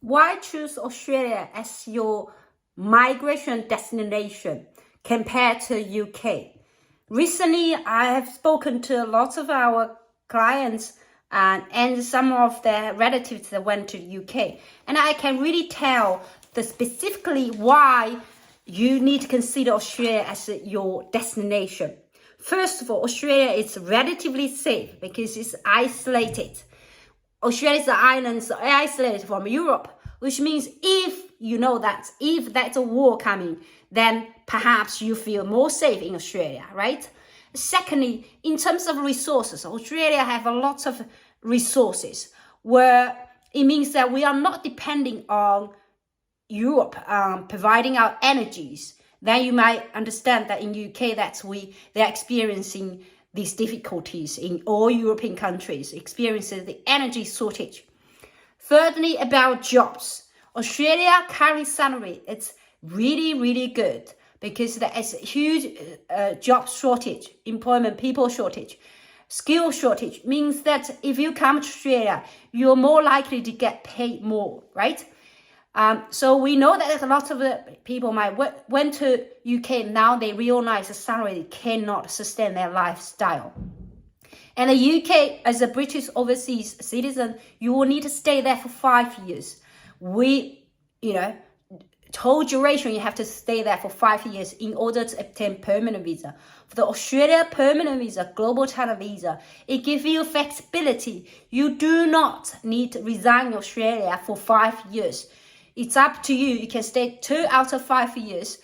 Why choose Australia as your migration destination compared to UK? Recently, I have spoken to lots of our clients and some of their relatives that went to UK, and I can really tell specifically why you need to consider Australia as your destination. First of all, Australia is relatively safe because it's isolated. Australia is an island isolated from Europe, which means if that's a war coming, then perhaps you feel more safe in Australia, right? Secondly, in terms of resources, Australia have a lot of resources where it means that we are not depending on Europe providing our energies. Then you might understand that in UK they're experiencing these difficulties in all European countries, experiencing the energy shortage. Thirdly, about jobs. Australia current salary, it's really, really good because there is a huge job shortage, employment people shortage. Skill shortage means that if you come to Australia, you're more likely to get paid more, right? So we know that a lot of people went to UK, now they realize the salary cannot sustain their lifestyle. And the UK, as a British overseas citizen, you will need to stay there for 5 years. Whole duration, you have to stay there for 5 years in order to obtain permanent visa. For the Australia permanent visa, global talent visa, it gives you flexibility. You do not need to resign in Australia for 5 years. It's up to you. You can stay 2 out of 5 years.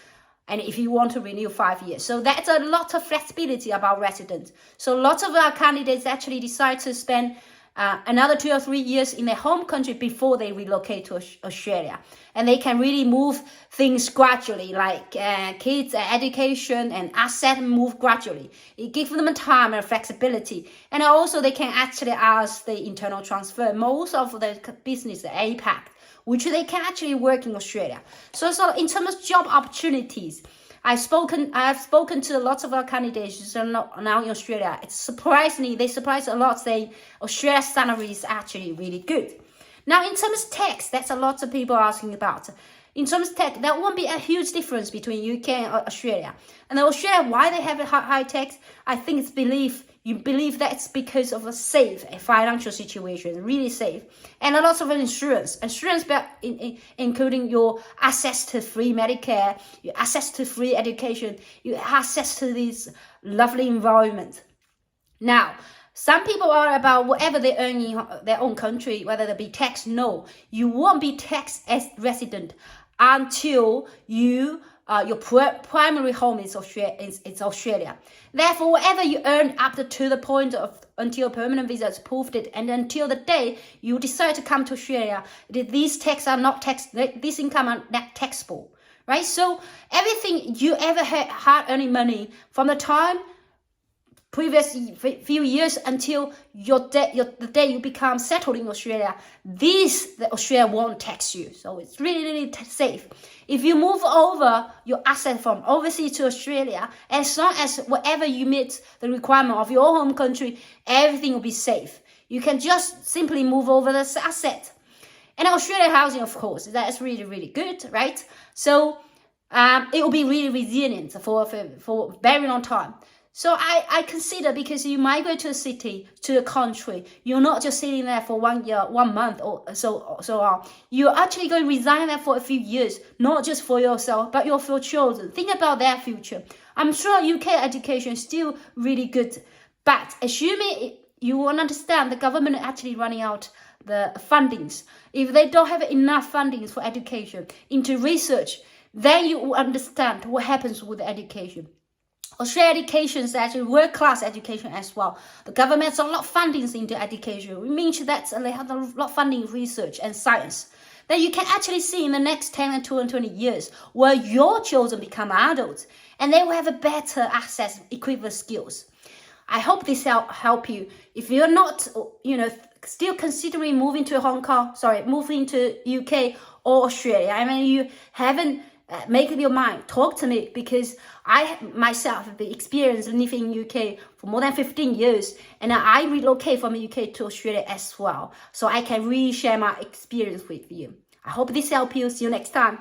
And if you want to renew 5 years. So that's a lot of flexibility about residents. So lots of our candidates actually decide to spend another 2 or 3 years in their home country before they relocate to Australia. And they can really move things gradually, like kids education and asset move gradually. It gives them time and flexibility. And also they can actually ask the internal transfer. Most of the business are APAC, which they can actually work in Australia. So in terms of job opportunities, I have spoken to lots of our candidates now in Australia. They surprise a lot saying Australia's salary is actually really good. Now, in terms of tax, that's a lot of people asking about. In terms of tax, there won't be a huge difference between UK and Australia. And Australia, why they have a high tax? I think it's you believe that it's because of a safe financial situation, really safe. And a lot of insurance, including your access to free Medicare, your access to free education, your access to this lovely environment. Now, some people are about whatever they earn in their own country, whether they be taxed. No, you won't be taxed as resident until your primary home is Australia. Therefore, whatever you earn up to the point of until permanent visa is approved, and until the day you decide to come to Australia, these taxes are not taxed. This income are not taxable, right? So everything you ever had earning money from the time previous few years until the day you become settled in Australia, Australia won't tax you. So it's really, really safe. If you move over your asset from overseas to Australia, as long as whatever you meet the requirement of your home country, everything will be safe. You can just simply move over this asset. And Australia housing, of course, that's really, really good, right? So it will be really resilient for a very long time. So I consider, because you migrate to a city, to a country, you're not just sitting there for 1 year, 1 month or so on. You're actually going to reside there for a few years, not just for yourself, but for your children. Think about their future. I'm sure UK education is still really good, but assuming you will understand the government actually running out the fundings. If they don't have enough fundings for education into research, then you will understand what happens with education. Australian education is actually world-class education as well. The government has a lot of fundings into education. It means that they have a lot of funding in research and science. Then you can actually see in the next 10 and 20 years where your children become adults and they will have a better access, equivalent skills. I hope this help you. If you're not, still considering moving to moving to UK or Australia, I mean, you haven't make up your mind, talk to me, because I myself have experienced living in UK for more than 15 years, and I relocate from UK to Australia as well, so I can really share my experience with you. I hope this helped you. See you next time.